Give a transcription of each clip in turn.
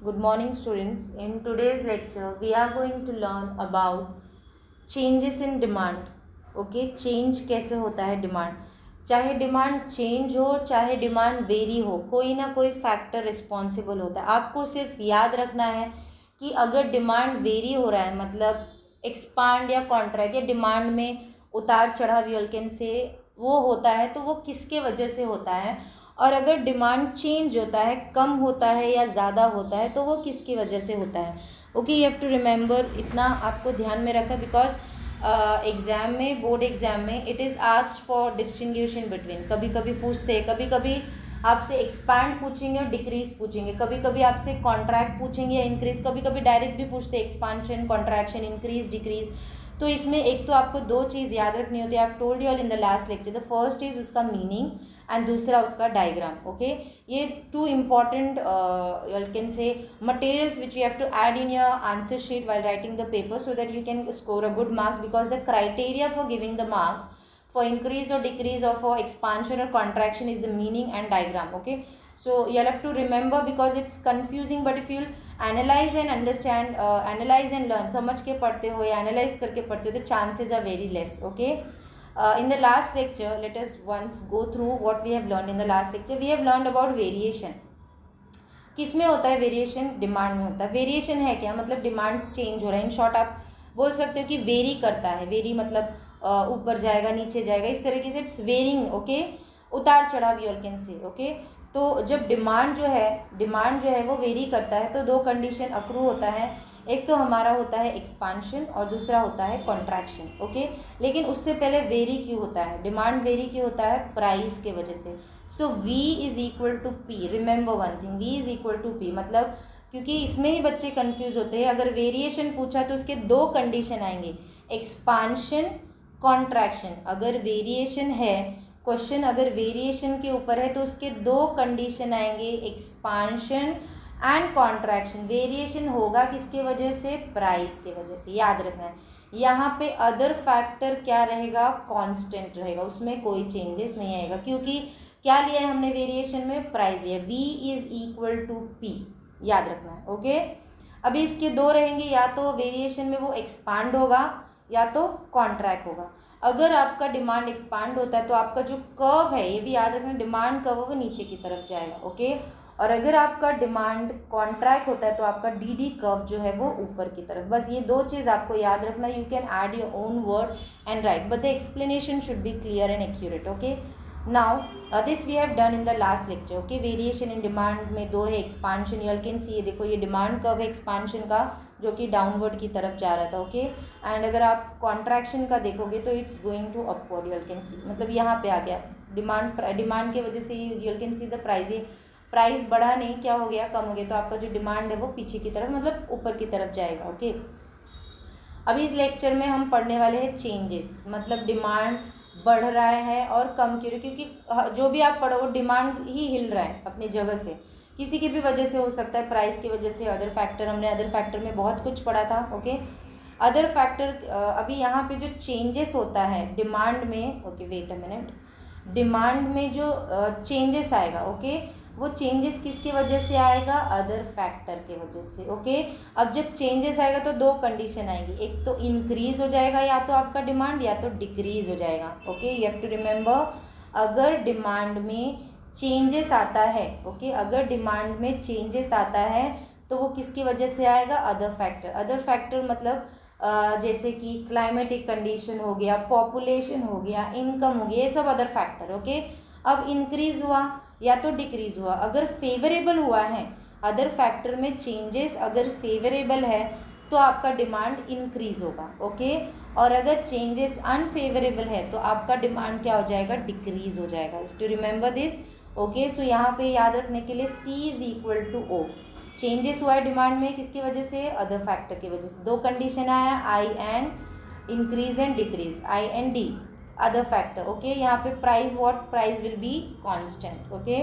Good morning, students. In today's lecture, we are going to learn about changes in demand. Okay, change कैसे होता है demand. चाहे demand change हो चाहे demand very हो, कोई ना कोई फैक्टर रिस्पॉन्सिबल होता है. आपको सिर्फ याद रखना है कि अगर डिमांड वेरी हो रहा है, मतलब एक्सपांड या कॉन्ट्रैक्ट या डिमांड में उतार चढ़ाव यू से वो होता है, तो वो किसके वजह से होता है. और अगर डिमांड चेंज होता है, कम होता है या ज़्यादा होता है, तो वो किसकी वजह से होता है. Okay, you have to remember, इतना आपको ध्यान में रखा, बिकॉज एग्ज़ाम में, बोर्ड एग्ज़ाम में it is asked for distinction between. कभी कभी पूछते हैं, कभी कभी आपसे एक्सपैंड पूछेंगे और डिक्रीज पूछेंगे, कभी कभी आपसे कॉन्ट्रैक्ट पूछेंगे या इंक्रीज, कभी कभी डायरेक्ट भी पूछते हैं एक्सपांशन, कॉन्ट्रैक्शन, इंक्रीज, डिक्रीज. तो इसमें एक तो आपको दो चीज़ याद रखनी होती है. I have told you all in the last lecture. The first is उसका मीनिंग एंड दूसरा उसका डायग्राम. ओके, ये two important you can say materials which you have to add in your answer sheet while writing the paper, so that you can score a good marks, because the criteria for giving the marks for increase or decrease or for expansion or contraction is the meaning and diagram. Okay, so you'll have to remember because it's confusing, but if you'll analyze and understand, analyze and learn, समझ के पढ़ते हो या analyze करके पढ़ते हो, तो chances are very less. Okay, in the last lecture, let us once go through what we have learned. In the last lecture we have learned about variation. किस में होता है वेरिएशन? डिमांड में होता है. वेरिएशन है क्या? मतलब डिमांड चेंज हो रहा है. इन शॉर्ट आप बोल सकते हो कि वेरी करता है. वेरी मतलब ऊपर जाएगा, नीचे जाएगा, इस तरीके से इट्स वेरिंग. ओके, उतार चढ़ाव यू कैन से. ओके, तो जब डिमांड जो है वो वेरी करता है, तो दो कंडीशन अक्रू होता है. एक तो हमारा होता है एक्सपांशन और दूसरा होता है कॉन्ट्रैक्शन. ओके, लेकिन उससे पहले वेरी क्यों होता है? डिमांड वेरी क्यों होता है? प्राइस के वजह से. So V is equal to P. Remember one thing, V is equal to P. मतलब क्योंकि इसमें ही बच्चे कंफ्यूज होते हैं. अगर वेरिएशन पूछा तो उसके दो कंडीशन आएंगे, एक्सपांशन, कॉन्ट्रैक्शन. अगर वेरिएशन है, क्वेश्चन अगर वेरिएशन के ऊपर है, तो उसके दो कंडीशन आएंगे, एक्सपांशन एंड कॉन्ट्रैक्शन. वेरिएशन होगा किसके वजह से? प्राइस के वजह से. याद रखना है, यहाँ पे अदर फैक्टर क्या रहेगा? कांस्टेंट रहेगा, उसमें कोई चेंजेस नहीं आएगा. क्योंकि क्या लिया है हमने वेरिएशन में? प्राइस लिया. V is equal to P. याद रखना है. ओके, अभी इसके दो रहेंगे, या तो वेरिएशन में वो एक्सपांड होगा या तो कॉन्ट्रैक्ट होगा. अगर आपका डिमांड एक्सपांड होता है तो आपका जो कर्व है, ये भी याद रखना, डिमांड कर्व वो नीचे की तरफ जाएगा. ओके, और अगर आपका डिमांड कॉन्ट्रैक्ट होता है तो आपका DD कर्व जो है वो ऊपर की तरफ. बस ये दो चीज़ आपको याद रखना. You can add your own word and write, but the explanation should be clear and accurate. Okay, now this we have done in the last lecture. Okay, variation in demand में दो है, एक्सपांशन. यू कैन सी, देखो ये demand curve है expansion का, जो कि downward की तरफ जा रहा था. ओके, एंड अगर आप कॉन्ट्रैक्शन का देखोगे तो it's going to upward. You can see, मतलब यहाँ पे आ गया डिमांड के वजह से you can see the price बढ़ा नहीं, क्या हो गया? कम हो गया. तो आपका जो डिमांड है वो पीछे की तरफ, मतलब ऊपर की तरफ जाएगा. ओके, अभी इस लेक्चर में हम पढ़ने वाले हैं चेंजेस. मतलब डिमांड बढ़ रहा है और कम क्यों? क्योंकि जो भी आप पढ़ो वो डिमांड ही हिल रहा है अपनी जगह से. किसी की भी वजह से हो सकता है, प्राइस की वजह से, अदर फैक्टर. हमने अदर फैक्टर में बहुत कुछ पढ़ा था. ओके, अदर फैक्टर अभी यहाँ पे जो चेंजेस होता है डिमांड में. Okay, wait a minute. Demand में जो चेंजेस आएगा, ओके, वो चेंजेस किसकी वजह से आएगा? अदर फैक्टर के वजह से. ओके, अब जब चेंजेस आएगा तो दो कंडीशन आएगी, एक तो इंक्रीज हो जाएगा या तो आपका डिमांड, या तो डिक्रीज हो जाएगा. Okay, you have to remember, अगर डिमांड में चेंजेस आता है, ओके, अगर डिमांड में चेंजेस आता है तो वो किसकी वजह से आएगा? Other factor. अदर फैक्टर मतलब जैसे कि क्लाइमेटिक कंडीशन हो गया, पॉपुलेशन हो गया, इनकम हो गया, ये सब अदर फैक्टर. ओके, अब इंक्रीज हुआ या तो डिक्रीज हुआ. अगर फेवरेबल हुआ है, अदर फैक्टर में चेंजेस अगर फेवरेबल है तो आपका डिमांड इंक्रीज होगा. ओके, और अगर चेंजेस अनफेवरेबल है तो आपका डिमांड क्या हो जाएगा? डिक्रीज हो जाएगा. To remember this. Okay, so यहाँ पे याद रखने के लिए C is equal to O. Changes हुआ है डिमांड में, किसकी वजह से? अदर फैक्टर की वजह से. दो कंडीशन आया, I and increase and decrease, I and D, other factor. Okay, यहाँ पे price, what price will be constant. Okay,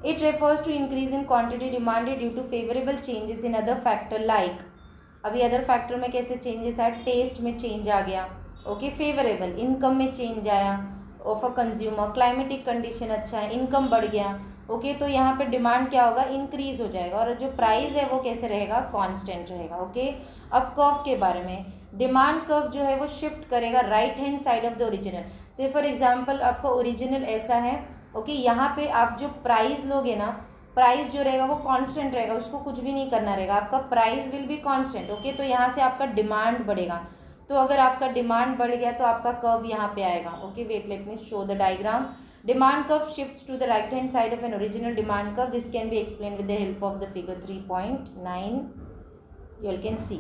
it refers to increase in quantity demanded due to favorable changes in other factor like. अभी other factor में कैसे changes आए? Test में change आ गया. Okay, favourable. Income में change आया of a consumer, climatic condition अच्छा है, इनकम बढ़ गया. ओके। तो यहाँ पे डिमांड क्या होगा, इंक्रीज हो जाएगा, और जो प्राइस है वो कैसे रहेगा, कांस्टेंट रहेगा। ओके। अब कर्व के बारे में, डिमांड कर्व जो है वो शिफ्ट करेगा right hand side of the original. से फॉर एग्जांपल आपका ओरिजिनल ऐसा है, ओके। यहाँ पे आप जो प्राइस लोगे ना, प्राइस जो रहेगा वो कांस्टेंट रहेगा, उसको कुछ भी नहीं करना रहेगा, आपका price will be constant. Okay. तो यहाँ से आपका डिमांड बढ़ेगा, तो अगर आपका डिमांड बढ़ गया तो आपका कर्व यहाँ पे आएगा। Okay, wait, let me show the diagram. Demand curve shifts to the right hand side of an original demand curve. This can be explained with the help of the figure 3.9. You all can see.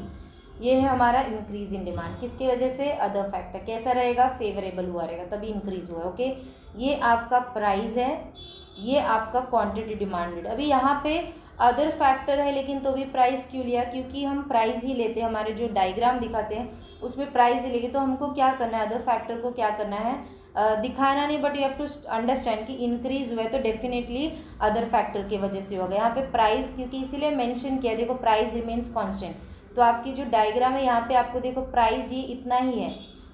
ये है हमारा increase in demand, किसकी वजह से, other factor. कैसा रहेगा, favourable हुआ रहेगा, तभी इंक्रीज हुआ है। ओके, ये आपका प्राइस है, ये आपका क्वांटिटी डिमांडेड। अभी यहाँ पे अदर फैक्टर है, लेकिन तो भी प्राइस क्यों लिया, क्योंकि हम प्राइस ही लेते हैं, हमारे जो डायग्राम दिखाते हैं उसमें प्राइस ही लेंगे। तो हमको क्या करना है, अदर फैक्टर को क्या करना है, दिखाना नहीं, but you have to understand कि इंक्रीज हुआ है तो डेफिनेटली अदर फैक्टर की वजह से होगा। यहाँ पे प्राइस क्योंकि इसीलिए मेंशन किया, देखो प्राइस रिमेन्स कांस्टेंट, तो आपकी जो डायग्राम है यहाँ पे आपको देखो प्राइस ये इतना ही है,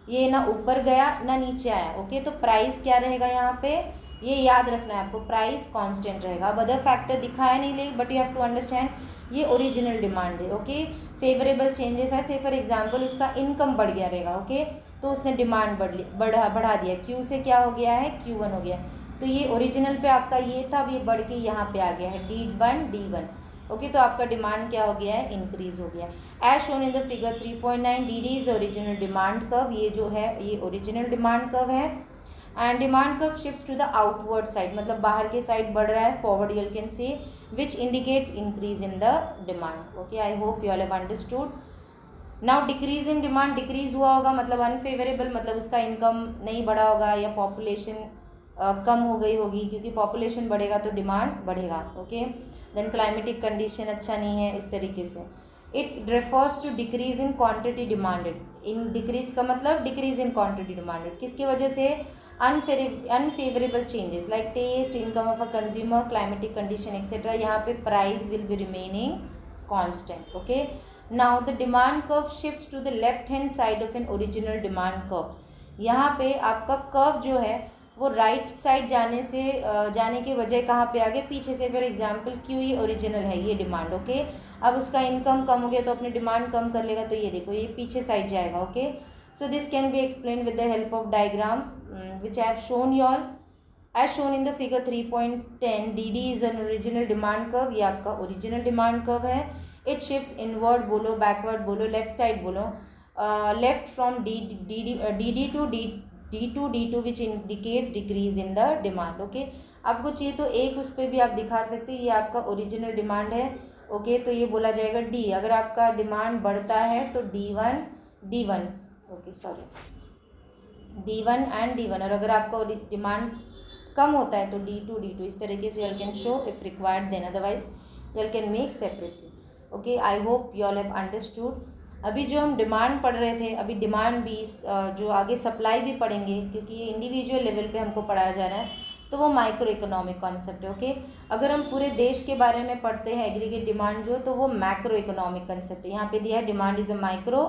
ये ना ऊपर गया ना नीचे आया। ओके, तो प्राइस क्या रहेगा यहाँ पे, ये याद रखना है आपको, प्राइस कांस्टेंट रहेगा। अब अदर फैक्टर दिखाया नहीं ले, but you have to understand ये ओरिजिनल डिमांड है। ओके, फेवरेबल चेंजेस है, से फॉर एग्जांपल उसका इनकम बढ़ गया रहेगा। ओके, तो उसने डिमांड बढ़ा दिया, क्यू से क्या हो गया है, Q1 हो गया। तो ये ओरिजिनल पे आपका ये था, अब ये बढ़ के यहाँ पे आ गया है D1। ओके, तो आपका डिमांड क्या हो गया है, इंक्रीज हो गया। As shown in the figure 3.9, DD is original demand curve. ये जो है ये ओरिजिनल डिमांड कर्व है। And demand curve shift to the outward side, मतलब बाहर के साइड बढ़ रहा है, forward you can see, which indicates increase in the demand. Okay, I hope you all have understood. Now decrease in demand, decrease हुआ होगा मतलब unfavourable, मतलब उसका इनकम नहीं बढ़ा होगा, या पॉपुलेशन कम हो गई होगी, क्योंकि पॉपुलेशन बढ़ेगा तो डिमांड बढ़ेगा। ओके, देन क्लाइमेटिक कंडीशन अच्छा नहीं है, इस तरीके से। It refers to decrease in quantity demanded. In decrease का मतलब डिक्रीज इन क्वांटिटी डिमांडेड, किसकी वजह से, unfavourable changes like taste, income of a consumer, climatic condition etcetera. यहाँ पे price will be remaining constant. Okay, now the demand curve shifts to the left hand side of an original demand curve. यहाँ पे आपका curve जो है वो right side जाने के बजाय कहाँ पे आ गए, पीछे से। फॉर एग्जांपल क्यों, ये ओरिजिनल है, ये डिमांड। ओके, अब उसका इनकम कम हो गया तो अपनी डिमांड कम कर लेगा, तो ये देखो ये पीछे साइड जाएगा। Okay, so this can be explain with the help of diagram which I have shown you all. As shown in the figure 3.10, DD is an original demand curve. ये आपका ओरिजिनल डिमांड कर्व है। It shifts inward बोलो, backward बोलो, left side बोलो, left from DD to D2 which indicates decrease in the demand. Okay, आपको चाहिए तो एक उस पर भी आप दिखा सकते हैं, ये आपका ओरिजिनल डिमांड है। ओके, तो ये बोला जाएगा D। अगर आपका डिमांड बढ़ता है तो D1, okay sorry, D1 and D1, और अगर आपका डिमांड कम होता है तो D2। इस तरीके से you can show if required, then otherwise you can make separately. Okay, I hope you all have understood. अभी जो हम डिमांड पढ़ रहे थे, अभी डिमांड भी जो आगे सप्लाई भी पढ़ेंगे, क्योंकि ये इंडिविजुअल लेवल पे हमको पढ़ाया जा रहा है, तो वो माइक्रो इकोनॉमिक कॉन्सेप्ट है। ओके, अगर हम पूरे देश के बारे में पढ़ते हैं एग्रीगेट डिमांड जो, तो वो मैक्रो इकोनॉमिक कॉन्सेप्ट है। यहाँ पे दिया है demand is a micro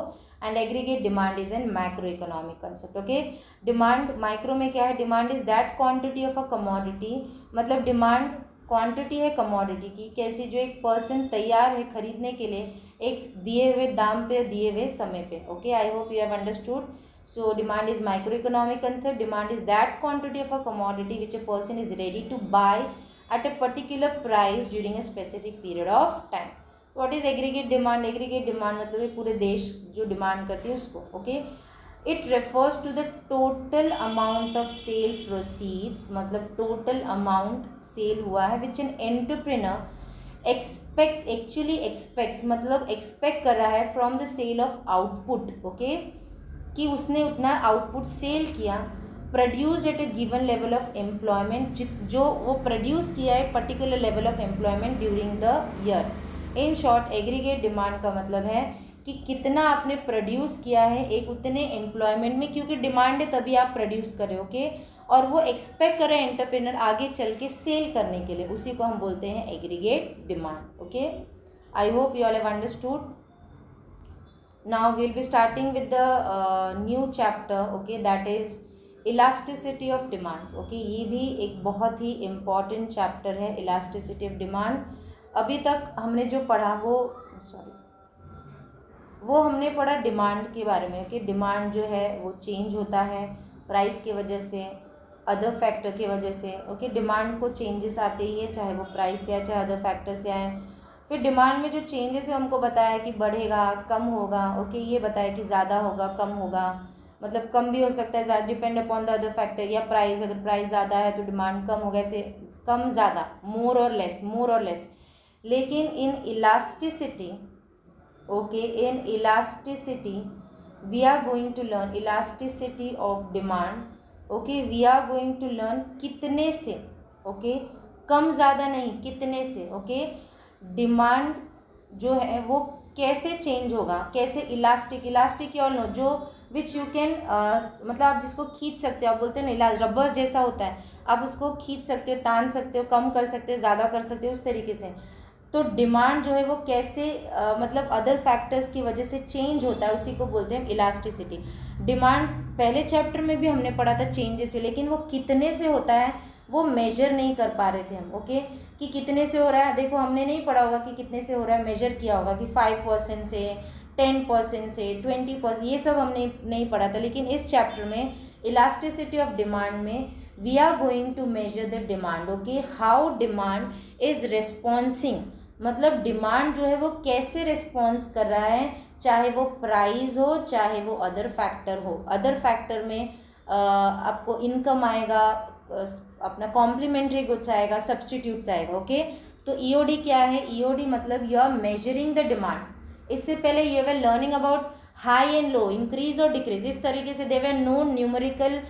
and aggregate demand is an macro economic concept. Okay, demand micro में क्या है, demand is that quantity of a commodity, मतलब डिमांड क्वांटिटी है कमोडिटी की, कैसी, जो एक पर्सन तैयार है खरीदने के लिए एक दिए हुए दाम पे, दिए हुए समय पे। Okay, I hope you have understood. So demand is micro economic concept. Demand is that quantity of a commodity which a person is ready to buy at a particular price during a specific period of time. What is aggregate demand, aggregate demand मतलब ये पूरे देश जो demand करती है उसको। Okay, it refers to the total amount of sale proceeds, मतलब total amount sale हुआ है विच एन एंटरप्रेन्योर एक्सपेक्ट्स मतलब एक्सपेक्ट कर रहा है from the sale of output. Okay, कि उसने उतना आउटपुट सेल किया, produced at a given level of employment, जो वो प्रोड्यूस किया है particular level of employment during the year. In short, aggregate demand का मतलब है कि कितना आपने प्रोड्यूस किया है एक उतने एम्प्लॉयमेंट में, क्योंकि डिमांड है तभी आप प्रोड्यूस कर रहे हो। ओके, और वो एक्सपेक्ट कर रहे हैं एंटरप्रेन्योर आगे चल के सेल करने के लिए, उसी को हम बोलते हैं aggregate demand. Okay, I hope you all have understood. Now we will be starting with the new chapter, okay, that is elasticity of demand. Okay, ये भी एक बहुत ही इम्पॉर्टेंट चैप्टर है, इलास्टिसिटी ऑफ डिमांड। अभी तक हमने जो पढ़ा वो हमने पढ़ा डिमांड के बारे में कि डिमांड जो है वो चेंज होता है प्राइस की वजह से, अदर फैक्टर की वजह से। ओके, डिमांड को चेंजेस आते ही है, चाहे वो प्राइस से आए चाहे अदर फैक्टर से आए। फिर डिमांड में जो चेंजेस है हमको बताया कि बढ़ेगा, कम होगा। ओके, ये बताया कि ज़्यादा होगा, कम होगा, मतलब कम भी हो सकता है, ज़्यादा, depend upon the other factor. या प्राइस, अगर प्राइस ज़्यादा है तो डिमांड कम होगा, ऐसे कम ज़्यादा, मोर और लेस, मोर और लेस। लेकिन in elasticity, okay, in elasticity we are going to learn elasticity of demand. Okay, we are going to learn कितने से, ओके, कम ज़्यादा नहीं, कितने से। ओके, डिमांड जो है वो कैसे चेंज होगा, कैसे इलास्टिक, इलास्टिक और नो जो विच यू कैन, मतलब आप जिसको खींच सकते हो, आप बोलते हैं ना रबर जैसा होता है, आप उसको खींच सकते हो, तान सकते हो, कम कर सकते हो, ज़्यादा कर सकते हो, उस तरीके से। तो डिमांड जो है वो कैसे मतलब अदर फैक्टर्स की वजह से चेंज होता है, उसी को बोलते हैं इलास्टिसिटी। डिमांड पहले चैप्टर में भी हमने पढ़ा था चेंजेस से, लेकिन वो कितने से होता है वो मेजर नहीं कर पा रहे थे हम। ओके, कि कितने से हो रहा है, देखो हमने नहीं पढ़ा होगा कि कितने से हो रहा है, मेजर किया होगा कि 5% से, 10% से, 20%, ये सब हमने नहीं पढ़ा था। लेकिन इस चैप्टर में इलास्टिसिटी ऑफ डिमांड में we are going to measure the demand. Okay, how demand is responding, मतलब डिमांड जो है वो कैसे रिस्पॉन्स कर रहा है, चाहे वो प्राइस हो चाहे वो अदर फैक्टर हो। अदर फैक्टर में आपको इनकम आएगा, अपना कॉम्प्लीमेंट्री गुड्स आएगा, सब्सटीट्यूट्स आएगा। ओके, तो ईओडी क्या है, ईओडी मतलब you are measuring the demand. इससे पहले you were learning about high and low, increase और डिक्रीज, इस तरीके से they were no numerical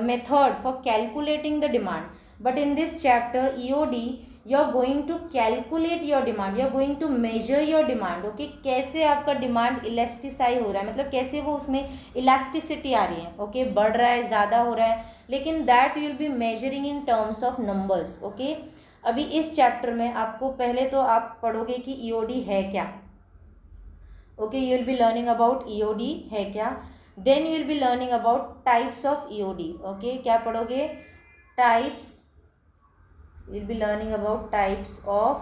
method for calculating the demand. But in this chapter EOD you are going to calculate your demand, you are going to measure your demand. Okay, कैसे आपका demand इलास्टिसाई हो रहा है, मतलब कैसे वो उसमें इलास्टिसिटी आ रही है। ओके, बढ़ रहा है, ज़्यादा हो रहा है, लेकिन that you will B measuring in terms of numbers. Okay, अभी इस चैप्टर में आपको पहले तो आप पढ़ोगे कि ईओडी है क्या। Okay, you will be learning about EOD है क्या, then you will be learning about types of EOD. Okay, क्या पढ़ोगे, types, we'll be learning about types of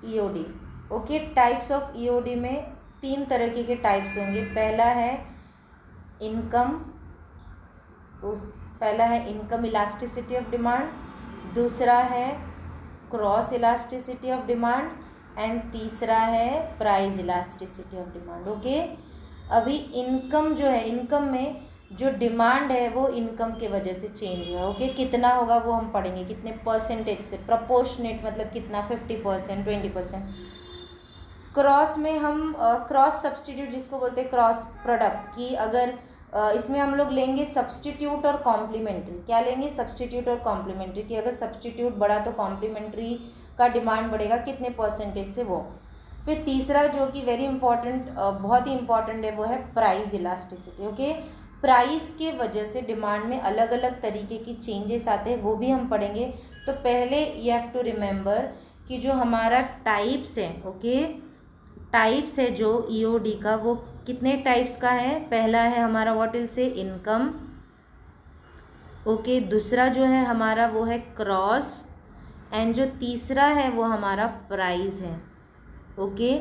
EOD. Okay, types of EOD में 3 तरह के टाइप्स होंगे। पहला है इनकम, पहला है इनकम इलास्टिसिटी ऑफ डिमांड, दूसरा है cross elasticity of demand, and तीसरा है price elasticity of demand. Okay, अभी इनकम जो है, इनकम में जो डिमांड है वो इनकम के वजह से चेंज हुआ है। ओके, कितना होगा वो हम पढ़ेंगे, कितने परसेंटेज से, प्रोपोर्शनेट मतलब कितना, 50%, 20%। क्रॉस में हम क्रॉस सब्सटीट्यूट जिसको बोलते हैं, क्रॉस प्रोडक्ट की, अगर इसमें हम लोग लेंगे सब्सटीट्यूट और कॉम्प्लीमेंट्री। क्या लेंगे, सब्सटीट्यूट और कॉम्प्लीमेंट्री, कि अगर सब्सटीट्यूट बढ़ा तो कॉम्प्लीमेंट्री का डिमांड बढ़ेगा, कितने परसेंटेज से, वो। फिर तीसरा जो कि वेरी इंपॉर्टेंट, बहुत ही इंपॉर्टेंट है, वो है प्राइस इलास्टिसिटी। ओके, प्राइस के वजह से डिमांड में अलग अलग तरीके की चेंजेस आते हैं, वो भी हम पढ़ेंगे। तो पहले यू हैव टू रिमेंबर कि जो हमारा टाइप्स है, ओके, टाइप्स है जो ईओडी का, वो कितने टाइप्स का है। पहला है हमारा what will say income. Okay, दूसरा जो है हमारा वो है क्रॉस, एंड जो तीसरा है वो हमारा प्राइस है। ओके,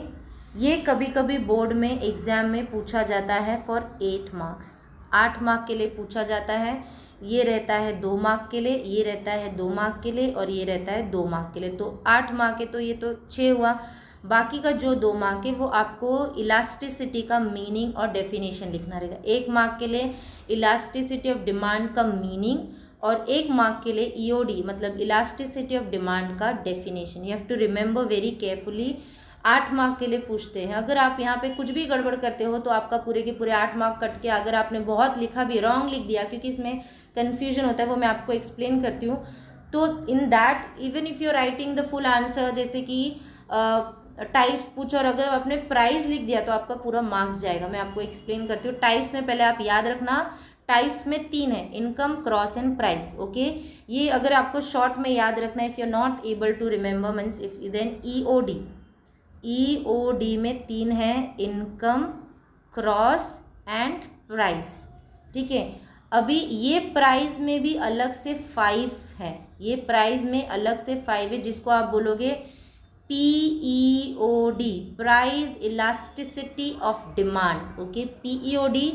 ये कभी कभी बोर्ड में एग्ज़ाम में पूछा जाता है फॉर 8 मार्क्स, 8 मार्क के लिए पूछा जाता है। ये रहता है 2 मार्क के लिए, ये रहता है 2 मार्क के लिए, और ये रहता है 2 मार्क के लिए। तो 8 मार्क है तो ये तो 6 हुआ। बाकी का जो 2 मार्क है वो आपको इलास्टिसिटी का मीनिंग और डेफिनेशन लिखना रहेगा। 1 मार्क के लिए इलास्टिसिटी ऑफ डिमांड का मीनिंग, और 1 मार्क के लिए ईओडी मतलब इलास्टिसिटी ऑफ डिमांड का definition. You have to remember very carefully. 8 mark के लिए पूछते हैं। अगर आप यहाँ पे कुछ भी गड़बड़ करते हो तो आपका पूरे के पूरे 8 मार्क कट के, अगर आपने बहुत लिखा भी, रॉन्ग लिख दिया, क्योंकि इसमें कन्फ्यूजन होता है, वो मैं आपको एक्सप्लेन करती हूँ। तो in that even if you writing the full answer, जैसे कि टाइप्स पूछो और अगर आपने प्राइस लिख दिया तो आपका पूरा मार्क्स जाएगा। मैं आपको एक्सप्लेन करती हूँ। टाइप्स में पहले आप याद रखना, टाइप्स में 3 है, income, cross and price. Okay, ये अगर आपको शॉर्ट में याद रखना है, if you are not able to remember means if, then EOD, EOD में 3 है, इनकम, क्रॉस एंड प्राइस। ठीक है, अभी ये प्राइस में भी अलग से 5 है, ये प्राइस में अलग से 5 है, जिसको आप बोलोगे PEOD, price elasticity of demand. Okay, PEOD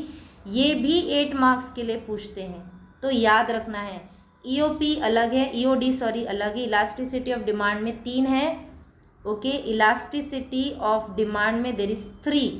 ये भी 8 मार्क्स के लिए पूछते हैं, तो याद रखना है। EOP अलग है, EOD सॉरी अलग है। इलास्टिसिटी ऑफ डिमांड में 3 है। ओके, इलास्टिसिटी ऑफ डिमांड में there is 3,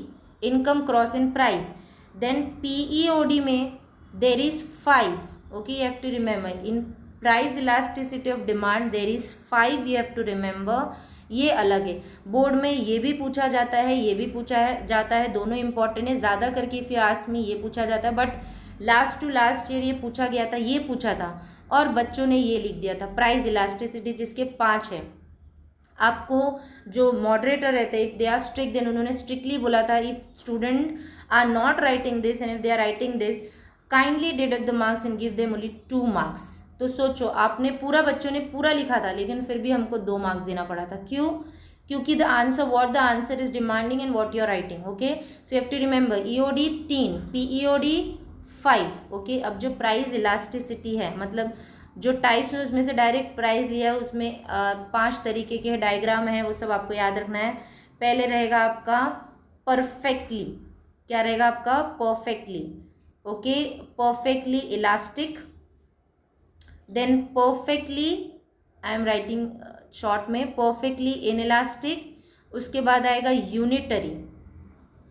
income, cross and price. Then PEOD में there is 5. Okay, you have to remember in price elasticity of demand there is 5, you have to remember. ये अलग है, board में ये भी पूछा जाता है, ये भी पूछा जाता है, दोनों इंपॉर्टेंट है। ज़्यादा करके इफ यू आस्क मी ये पूछा जाता है, but last to last year ये पूछा गया था, ये पूछा था और बच्चों ने ये लिख दिया था प्राइस इलास्टिसिटी, जिसके 5 है। आपको जो मॉडरेटर रहते हैं, if they are strict, then उन्होंने स्ट्रिक्टली बोला था if student are not writing this and if they are writing this, kindly deduct the marks and give them only 2 marks. तो सोचो, आपने पूरा, बच्चों ने पूरा लिखा था, लेकिन फिर भी हमको 2 मार्क्स देना पड़ा था। क्यों? क्योंकि the answer, what the answer is demanding and what you are writing. Okay, so you have to remember EOD 3, PEOD 5। Okay, अब जो प्राइस इलास्टिसिटी है, मतलब जो टाइप्स में उसमें से डायरेक्ट प्राइस लिया है, उसमें 5 तरीके के डायग्राम है, वो सब आपको याद रखना है। पहले रहेगा आपका परफेक्टली, क्या रहेगा आपका? Perfectly. Okay, perfectly elastic, then perfectly, I am writing short में, परफेक्टली इनइलास्टिक, उसके बाद आएगा यूनिटरी।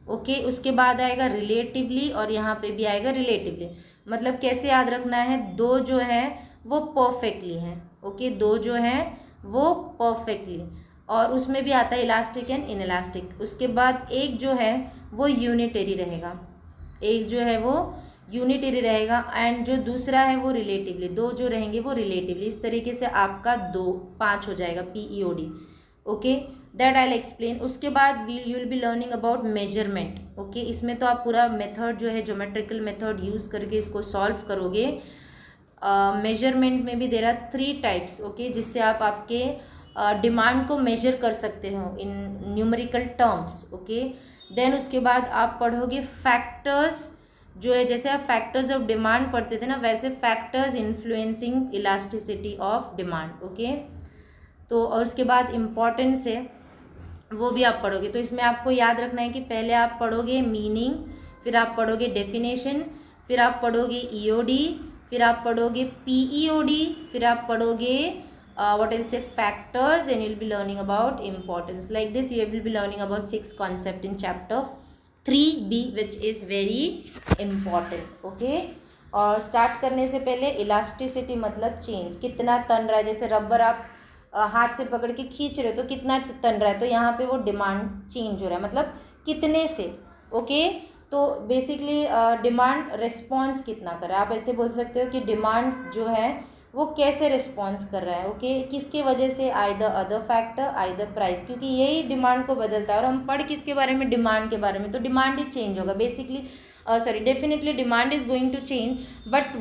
ओके, उसके बाद आएगा रिलेटिवली, और यहाँ पे भी आएगा रिलेटिवली। मतलब कैसे याद रखना है? 2 जो है वो परफेक्टली है। ओके, 2 जो है वो परफेक्टली, और उसमें भी आता है इलास्टिक एंड इनइलास्टिक। उसके बाद एक जो है वो यूनिटरी रहेगा, एक जो है वो यूनिटरी रहेगा, एंड जो दूसरा है वो रिलेटिवली। 2 जो रहेंगे वो रिलेटिवली। इस तरीके से आपका 5 हो जाएगा PEOD। Okay, that I will explain. उसके बाद you will be learning about measurement. Okay, इसमें तो आप पूरा मेथड जो है, ज्योमेट्रिकल मेथड यूज़ करके इसको सॉल्व करोगे। मेजरमेंट में भी देर आर 3 टाइप्स। ओके, जिससे आप आपके डिमांड को मेजर कर सकते हो in numerical terms. Okay, then उसके बाद आप पढ़ोगे फैक्टर्स, जो है जैसे आप फैक्टर्स ऑफ डिमांड पढ़ते थे ना, वैसे factors influencing elasticity of demand. Okay, तो और उसके बाद इम्पॉर्टेंस है, वो भी आप पढ़ोगे। तो इसमें आपको याद रखना है कि पहले आप पढ़ोगे मीनिंग, फिर आप पढ़ोगे डेफिनेशन, फिर आप पढ़ोगे EOD, फिर आप पढ़ोगे PEOD, फिर आप पढ़ोगे what else say factors, and you'll be learning about importance. Like this you will be learning about 6 concept in chapter 3B, which is very important. Okay, और स्टार्ट करने से पहले इलास्टिसिटी मतलब चेंज, कितना तन रहा है। जैसे रबर आप हाथ से पकड़ के खींच रहे हो तो कितना तन रहा है, तो यहाँ पे वो डिमांड चेंज हो रहा है, मतलब कितने से। ओके, तो बेसिकली डिमांड रिस्पॉन्स कितना कर रहा है। आप ऐसे बोल सकते हो कि डिमांड जो है वो कैसे रिस्पॉन्स कर रहा है। ओके, किसके वजह से? Either other factor, either price, क्योंकि यही डिमांड को बदलता है। और हम पढ़ किसके बारे में? डिमांड के बारे में। तो डिमांड ही चेंज होगा basically, sorry definitely demand is going to change, but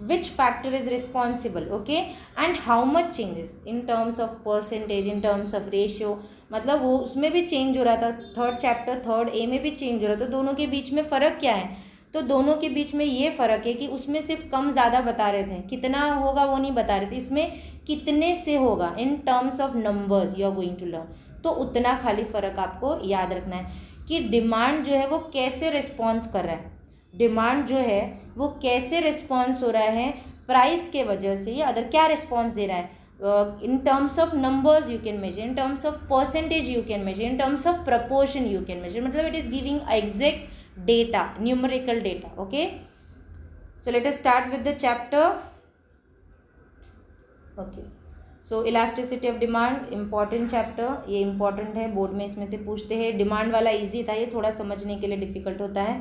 which factor is responsible, okay, and how much changes in terms of percentage, in terms of ratio, मतलब वो उसमें भी चेंज हो रहा था। 3rd चैप्टर 3rd A में भी change हो रहा था। तो दोनों के बीच में फ़र्क क्या है? तो दोनों के बीच में ये फ़र्क है कि उसमें सिर्फ कम ज़्यादा बता रहे थे, कितना होगा वो नहीं बता रहे थे। इसमें कितने से होगा, in terms of numbers you are going to learn. तो उतना खाली फ़र्क आपको याद रखना है कि डिमांड जो है वो कैसे रिस्पॉन्स कर रहा है, डिमांड जो है वो कैसे रिस्पॉन्स हो रहा है प्राइस के वजह से, या अदर क्या रिस्पॉन्स दे रहा है। In terms of numbers you can measure, in terms of percentage you can measure, in terms of proportion you can measure, मतलब it is giving exact data, numerical data. Okay, so let us start with the chapter. Okay, so elasticity of demand, important chapter, ये important है, board में इसमें से पूछते हैं। Demand वाला easy था, ये थोड़ा समझने के लिए डिफिकल्ट होता है।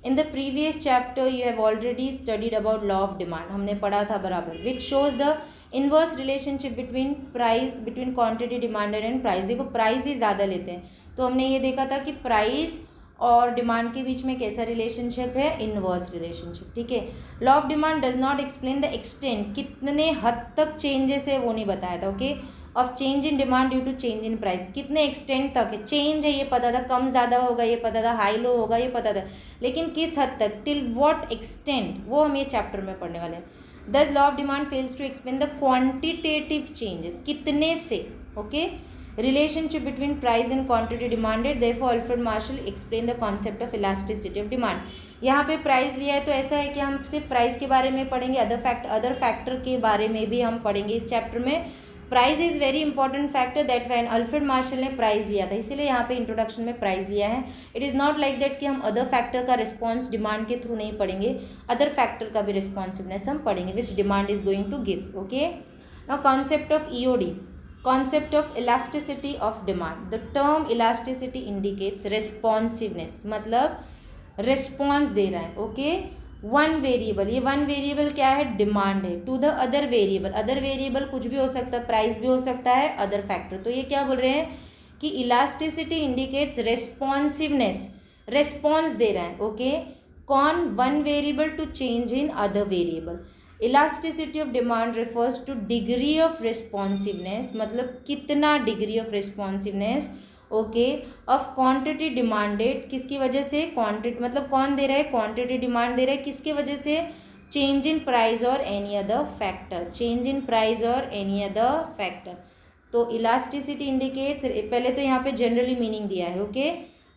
In the previous chapter you have already studied about law of demand, हमने पढ़ा था बराबर, which shows the inverse relationship between price, between quantity demanded and price. देखो प्राइस ही ज़्यादा लेते हैं, तो हमने ये देखा था कि प्राइस और डिमांड के बीच में कैसा रिलेशनशिप है? Inverse relationship. ठीक है, law of demand does not explain the extent, कितने हद तक चेंजेस है वो नहीं बताया था। Okay, of change in demand due to change in price. कितने एक्सटेंट तक है चेंज है ये पता था, कम ज़्यादा होगा ये पता था, हाई लो होगा ये पता था, लेकिन किस हद तक, टिल व्हाट एक्सटेंट, वो हम ये चैप्टर में पढ़ने वाले हैं। This law of demand fails to explain the quantitative changes, कितने से, okay, relationship between price and quantity demanded, therefore Alfred Marshall explained the concept of elasticity of demand। यहाँ पे प्राइस लिया है तो ऐसा है कि हम सिर्फ प्राइस के बारे में पढ़ेंगे, अदर फैक्टर के बारे में भी हम पढ़ेंगे इस चैप्टर में। Price is very important factor, that when Alfred Marshall ने प्राइस लिया था, इसीलिए यहाँ पे इंट्रोडक्शन में प्राइस लिया है। It is not like that कि हम अदर फैक्टर का रिस्पॉन्स डिमांड के थ्रू नहीं पढ़ेंगे, अदर फैक्टर का भी रिस्पॉन्सिवनेस हम पढ़ेंगे which demand is going to give, okay. Now concept of EOD, concept of elasticity of demand। the term elasticity indicates responsiveness, मतलब रिस्पॉन्स दे रहा है, ओके। वन वेरिएबल, ये वन वेरिएबल क्या है, डिमांड है, to the other variable, other variable कुछ भी हो सकता है, प्राइस भी हो सकता है, अदर फैक्टर। तो ये क्या बोल रहे हैं कि इलास्टिसिटी इंडिकेट्स रेस्पॉन्सिवनेस, रेस्पॉन्स दे रहा है, ओके, कौन, one variable to change in other variable. Elasticity of demand refers to degree of responsiveness, मतलब कितना degree of responsiveness, okay, of quantity demanded, किसकी वजह से, क्वांटिटी मतलब कौन दे रहा है, क्वांटिटी डिमांड दे रहा है, किसकी वजह से, चेंज इन प्राइस और any other factor, change in price और एनी अदर फैक्टर। तो इलास्टिसिटी इंडिकेट्स, पहले तो यहाँ पे जनरली मीनिंग दिया है, ओके,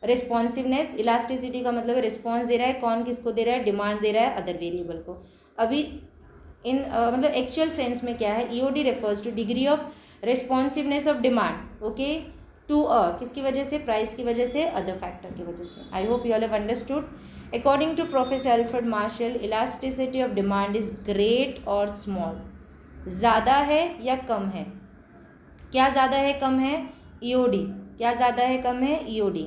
रिस्पॉन्सिवनेस, इलास्टिसिटी का मतलब रिस्पॉन्स दे रहा है, कौन किसको दे रहा है, डिमांड दे रहा है अदर वेरिएबल को। अभी इन मतलब एक्चुअल सेंस में क्या है, EOD refers to degree of responsiveness of demand, okay, to किसकी वजह से, प्राइस की वजह से, अदर फैक्टर की वजह से। I hope you all have understood. According to professor Alfred Marshall, elasticity of demand is great और स्मॉल, ज़्यादा है या कम है, क्या ज़्यादा है कम है, EOD, क्या ज़्यादा है कम है, EOD।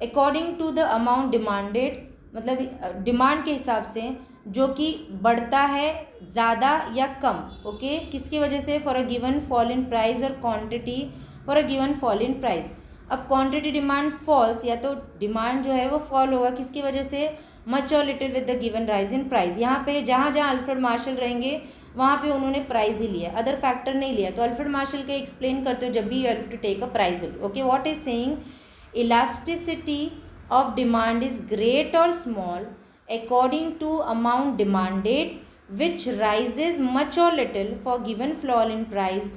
According to the amount demanded, मतलब डिमांड के हिसाब से जो कि बढ़ता है ज़्यादा या कम, ओके, किसकी वजह से, for a given fall in price और quantity for a given fall in price. अब क्वांटिटी डिमांड फॉल्स, या तो डिमांड जो है वो फॉल होगा, किसकी वजह से, मच और little with the given rise in price. यहाँ पे जहाँ जहाँ अल्फ्रेड मार्शल रहेंगे वहाँ पे उन्होंने प्राइस ही लिया, अदर फैक्टर नहीं लिया। तो अल्फ्रेड मार्शल के एक्सप्लेन करते हो जब भी you have to take a price, okay, what is saying, elasticity of demand is great और small according to amount demanded, which rises much or little for given fall in price,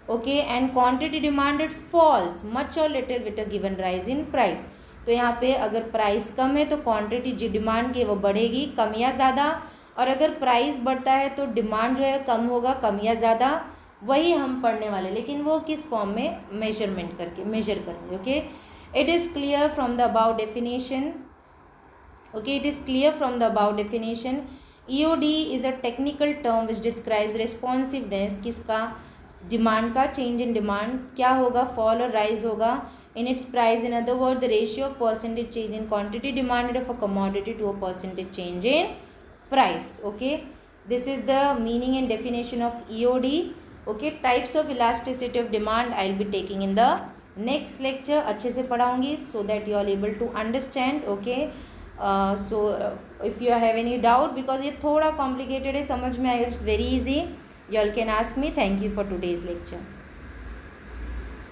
okay, and quantity demanded falls much or little with a given rise in price। तो यहाँ पे अगर price कम है तो quantity जो demand की है वो बढ़ेगी, कम या ज़्यादा, और अगर प्राइस बढ़ता है तो डिमांड जो है कम होगा, कम या ज़्यादा, वही हम पढ़ने वाले, लेकिन वो किस फॉर्म में, मेजरमेंट करके, मेजर करेंगे, okay. It is clear from the above definition, okay, it is clear from the above definition, EOD is a technical term which describes responsiveness, किसका, डिमांड का, चेंज इन डिमांड क्या होगा, fall और rise होगा in its price, in other word the ratio of percentage change in quantity demanded of a commodity to a percentage change in price, okay. This is the meaning and definition of EOD, okay. Types of elasticity of demand I will be taking in the next lecture, अच्छे से पढ़ाऊंगी so that you are able to understand, okay. So if you have any doubt, because ये थोड़ा complicated है, समझ में आएगा, it's very easy, you all can ask me। Thank you for today's lecture।